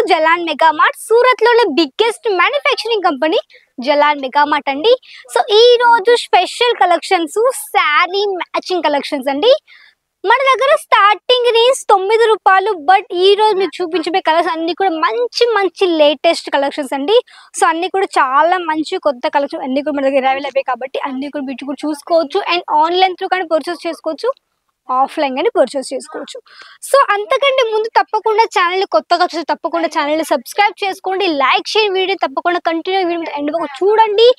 Jalan mega mart. Surat లోనే biggest manufacturing company Jalan mega mart అండి. So ఈ రోజు special collections sari matching collections అండి. మన దగ్గర స్టార్టింగ్ రేంజ్ 9 రూపాయలు. బట్ ఈ రోజు మీకు చూపించే కలర్స్ అన్ని కూడా మంచి మంచి లేటెస్ట్ కలెక్షన్స్ అండి. సో అన్ని కూడా చాలా మంచి కొత్త కలెక్షన్ అన్ని కూడా మన దగ్గర అవైలబుల్ కాబట్టి అన్ని కూడా మీరు కూడా చూసుకోవచ్చు. అండ్ ఆన్లైన్ త్రూ కానీ పర్చేస్ చేసుకోవచ్చు, ఆఫ్లైన్ గానీ పర్చేస్ చేసుకోవచ్చు. సో అంతకంటే ముందు తప్పకుండా ఛానల్ కొత్తగా చూసి తప్పకుండా ఛానల్ సబ్స్క్రైబ్ చేసుకోండి, లైక్ చేయండి, వీడియో తప్పకుండా కంటిన్యూ వీడియో ఎండ్ వరకు చూడండి,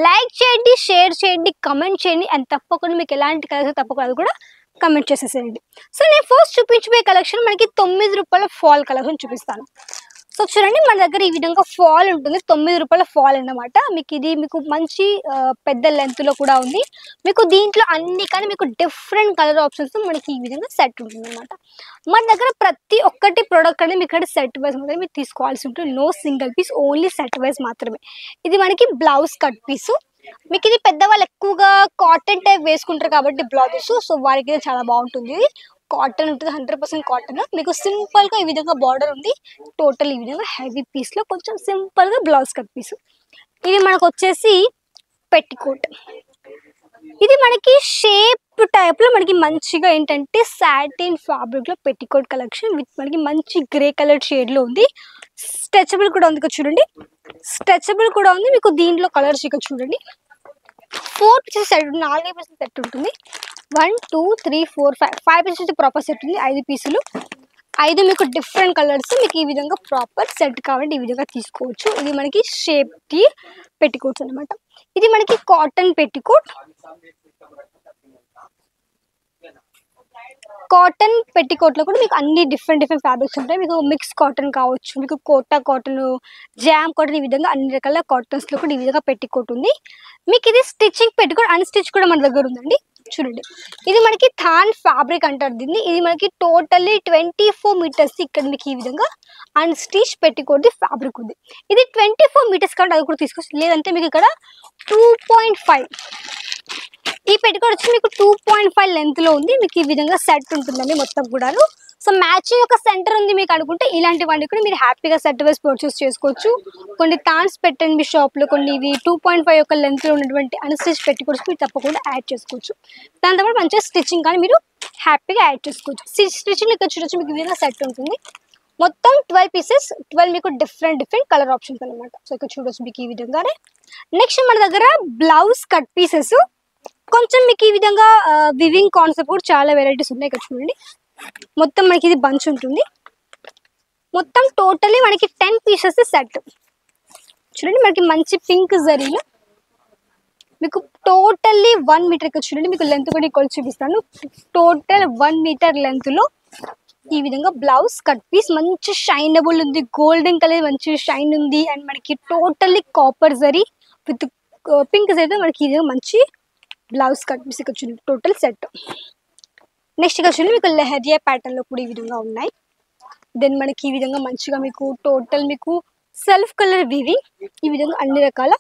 లైక్ చేయండి, షేర్ చేయండి, కమెంట్ చేయండి. అండ్ తప్పకుండా మీకు ఎలాంటి కలెక్షన్ తప్పకుండా అది కూడా కమెంట్ చేసేసేయండి. సో నేను ఫస్ట్ చూపించబోయే కలెక్షన్ మనకి 9 రూపాయల ఫాల్ కలెక్షన్ చూపిస్తాను. సో చూడండి, మన దగ్గర ఈ విధంగా ఫాల్ ఉంటుంది, 9 రూపాయల ఫాల్ అన్నమాట. మీకు ఇది మీకు మంచి పెద్ద లెంత్ లో కూడా ఉంది. మీకు దీంట్లో అన్ని కానీ మీకు డిఫరెంట్ కలర్ ఆప్షన్స్ మనకి ఈ విధంగా సెట్ ఉంటుంది అనమాట. మన దగ్గర ప్రతి ఒక్కటి ప్రోడక్ట్ అనేది మీకు ఇక్కడ సెట్ వైజ్ మాత్రమే మీరు తీసుకోవాల్సి ఉంటుంది. No single piece, only set wise మాత్రమే. ఇది మనకి బ్లౌజ్ కట్ పీసు. మీకు ఇది పెద్దవాళ్ళు ఎక్కువగా కాటన్ టైప్ వేసుకుంటారు కాబట్టి బ్లౌజెస్, సో వారికి చాలా బాగుంటుంది. ఇది కాటన్ ఉంటుంది, 100% కాటన్. మీకు సింపుల్ గా ఈ విధంగా బార్డర్ ఉంది. టోటల్ ఈ విధంగా హెవీ పీస్ లో కొంచెం సింపుల్ గా బ్లౌజ్ కట్ పీస్. ఇది మనకు వచ్చేసి పెట్టికోట్. ఇది మనకి షేప్ టైప్ లో మనకి మంచిగా ఏంటంటే సాటిన్ ఫ్యాబ్రిక్ లో పెట్టికోట్ కలెక్షన్ విత్ మనకి మంచి గ్రే కలర్ షేడ్ లో ఉంది. స్ట్రెచబుల్ కూడా ఉంది ఇక్కడ చూడండి, స్ట్రెచబుల్ కూడా ఉంది. మీకు దీంట్లో కలర్స్ ఇక్కడ చూడండి 4 పీసెస్ సెట్, 4 పీసెస్ సెట్ ఉంటుంది. 1 2 3 4 5 పీసెస్ ప్రాపర్ సెట్ ఉంది. 5 పీసులు, 5 మీకు డిఫరెంట్ కలర్స్. మీకు ఈ విధంగా ప్రాపర్ సెట్ కావాలంటే ఈ విధంగా తీసుకోవచ్చు. ఇది మనకి షేప్ టీ పెట్టికోట్స్ అనమాట. ఇది మనకి కాటన్ పెట్టికోట్. కాటన్ పెట్టికోట్ లో కూడా మీకు అన్ని డిఫరెంట్ ఫ్యాబ్రిక్స్ ఉంటాయి. మీకు మిక్స్ కాటన్ కావచ్చు, మీకు కోటా కాటన్, జామ్ కాటన్, ఈ విధంగా అన్ని రకాల కాటన్స్ లో కూడా ఈ విధంగా పెట్టికోట్ ఉంది. మీకు ఇది స్టిచ్చింగ్ పెట్టికోట్, అన్స్టిచ్ కూడా మన దగ్గర ఉందండి. చూడండి, ఇది మనకి థాన్ ఫ్యాబ్రిక్ అంటారు దీన్ని. ఇది మనకి టోటల్లీ 24 మీటర్స్. ఇక్కడ మీకు ఈ విధంగా అన్స్టిచ్ పెట్టికోట్ ఫ్యాబ్రిక్ ఉంది. ఇది 24 మీటర్స్ కాబట్టి అది కూడా తీసుకోవచ్చు. లేదంటే మీకు ఇక్కడ 2.5 ఈ పెట్టికోట్ వచ్చి మీకు 2.5 లెంత్ లో ఉంది. మీకు ఈ విధంగా సెట్ ఉంటుందండి మొత్తం కూడాను. సో మ్యాచింగ్ ఒక సెంటర్ ఉంది మీకు అనుకుంటే ఇలాంటివన్నీ కూడా మీరు హ్యాపీగా సెట్ వైస్ పర్చేస్ చేసుకోవచ్చు. కొన్ని థాన్స్ పెట్టండి మీ షాప్ లో, కొన్ని ఇవి 2.5 యొక్క లెంత్ లో ఉన్నటువంటి అన్స్టిచ్ పెట్టికోట్స్ మీరు తప్పకుండా యాడ్ చేసుకోవచ్చు. దాంతో మంచిగా స్టిచ్చింగ్ కానీ మీరు హ్యాపీగా యాడ్ చేసుకోవచ్చు. స్టిచ్చింగ్ ఇక్కడ చూడొచ్చు, మీకు ఈ విధంగా సెట్ ఉంటుంది. మొత్తం 12 పీసెస్, 12 మీకు డిఫరెంట్ కలర్ ఆప్షన్స్ అనమాట. సో ఇక్కడ చూడొచ్చు మీకు ఈ విధంగానే. నెక్స్ట్ మన దగ్గర బ్లౌజ్ కట్ పీసెస్ కొంచెం మీకు ఈ విధంగా వివింగ్ కాన్సెప్ట్ కూడా చాలా వెరైటీస్ ఉన్నాయి. ఇక్కడ చూడండి, మొత్తం మనకి ఇది బంచ్ ఉంటుంది. మొత్తం టోటల్లీ మనకి 10 పీసెస్ సెట్. చూడండి, మనకి మంచి పింక్ జరీలో మీకు టోటల్లీ 1 మీటర్. ఇక్కడ చూడండి, మీకు లెంత్ కూడా కొలిచి చూపిస్తాను. టోటల్ 1 మీటర్ లెంత్ లో ఈ విధంగా బ్లౌజ్ కట్ పీస్ మంచి షైనబుల్ ఉంది, గోల్డెన్ కలర్ మంచి షైన్ ఉంది. అండ్ మనకి totally copper zari with pink zari మనకి ఇది మంచి బ్లౌజ్ కట్ పీస్. ఇక్కడ చూడండి టోటల్ సెట్. నెక్స్ట్ ఇక్కడ చూడండి, మీకు లెహరియా ప్యాటర్న్ లో కూడా ఈ విధంగా ఉన్నాయి. దెన్ మనకి ఈ విధంగా మంచిగా మీకు టోటల్ మీకు సెల్ఫ్ కలర్ వివింగ్, ఈ విధంగా అన్ని రకాల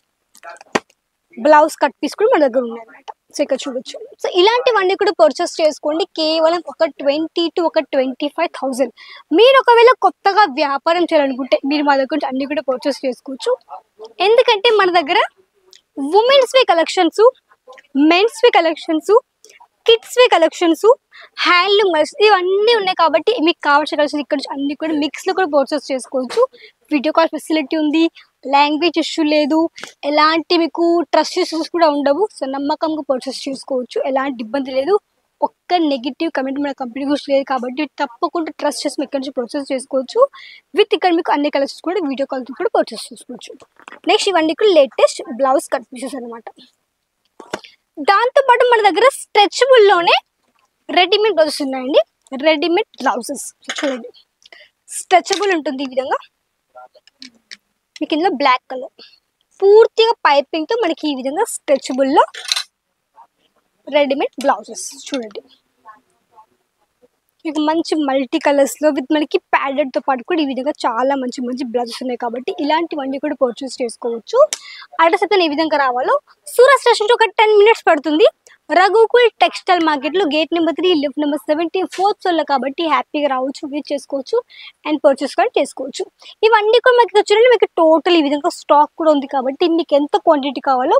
బ్లౌజ్ కట్ పీస్ కూడా మన దగ్గర ఉన్నాయి అనమాట. సో ఇక్కడ చూడొచ్చు. సో ఇలాంటివన్నీ కూడా పర్చేస్ చేసుకోండి. కేవలం ఒక 20 to 25,000. మీరు ఒకవేళ కొత్తగా వ్యాపారం చేయాలనుకుంటే మీరు మా దగ్గర అన్ని కూడా పర్చేస్ చేసుకోవచ్చు. ఎందుకంటే మన దగ్గర women's wear collections, men's wear collections, kids wear collections, handloom ఇవన్నీ ఉన్నాయి కాబట్టి మీకు కావాల్సిన కలెక్షన్ ఇక్కడ అన్ని కూడా మిక్స్ లో కూడా పర్చేస్ చేసుకోవచ్చు. వీడియో కాల్ ఫెసిలిటీ ఉంది, లాంగ్వేజ్ ఇష్యూ లేదు, ఎలాంటి మీకు ట్రస్ట్ ఇష్యూస్ కూడా ఉండవు. సో నమ్మకంగా పర్చేస్ చేసుకోవచ్చు, ఎలాంటి ఇబ్బంది లేదు. ఒక్క నెగిటివ్ కమెంట్ మన కంపెనీ గురించి లేదు కాబట్టి తప్పకుండా ట్రస్ట్ చేసి ఇక్కడ నుంచి పర్చేస్ చేసుకోవచ్చు. విత్ ఇక్కడ మీకు అన్ని కలెక్షన్స్ కూడా వీడియో కాల్ కూడా పర్చేస్ చేసుకోవచ్చు. నెక్స్ట్ ఇవన్నీ కూడా లేటెస్ట్ బ్లౌజ్ కట్ పీసెస్ అనమాట. దాంతోపాటు మన దగ్గర స్ట్రెచబుల్ లోనే రెడీమేడ్ బ్లౌజెస్ ఉన్నాయండి. రెడీమేడ్ బ్లౌజెస్ చూడండి, స్ట్రెచబుల్ ఉంటుంది ఈ విధంగా. మీకు ఇందులో బ్లాక్ కలర్ పూర్తిగా పైపింగ్ తో మనకి ఈ విధంగా స్ట్రెచబుల్ లో రెడీమేడ్ బ్లౌజెస్ చూడండి. మీకు మంచి మల్టీ కలర్స్ లో విత్ మనకి ప్యాడెడ్ తో పాటు కూడా ఈ విధంగా చాలా మంచి బ్లౌజెస్ ఉన్నాయి కాబట్టి ఇలాంటివన్నీ కూడా పర్చేస్ చేసుకోవచ్చు. అడ్రస్ అయితే ఈ విధంగా రావాలో సూరత్ స్టేషన్ ఒక 10 minutes పడుతుంది. రఘుకుల్ టెక్స్టైల్ మార్కెట్లో gate number 3 lift number 17 4th ఫ్లోర్లో కాబట్టి హ్యాపీగా రావచ్చు, విజిట్ చేసుకోవచ్చు అండ్ పర్చేస్ కూడా చేసుకోవచ్చు. ఇవన్నీ కూడా మీకు చూడండి, మీకు టోటల్ ఈ విధంగా స్టాక్ కూడా ఉంది కాబట్టి మీకు ఎంత క్వాంటిటీ కావాలో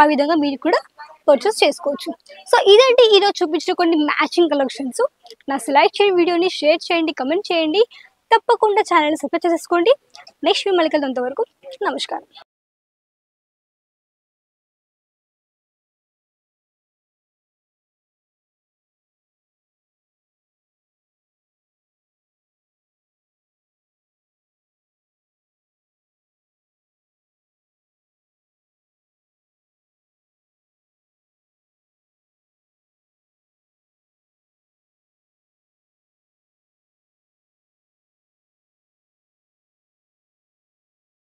ఆ విధంగా మీరు కూడా పర్చేస్ చేసుకోవచ్చు. సో ఇదండి ఈరోజు చూపించిన కొన్ని మ్యాచింగ్ కలెక్షన్స్. నా లైక్ చేయండి, వీడియోని షేర్ చేయండి, కమెంట్ చేయండి, తప్పకుండా ఛానల్ని సబ్స్క్రైబ్ చేసుకోండి. నెక్స్ట్ మేము మళ్ళీ కలుద్దాం. అంతవరకు నమస్కారం.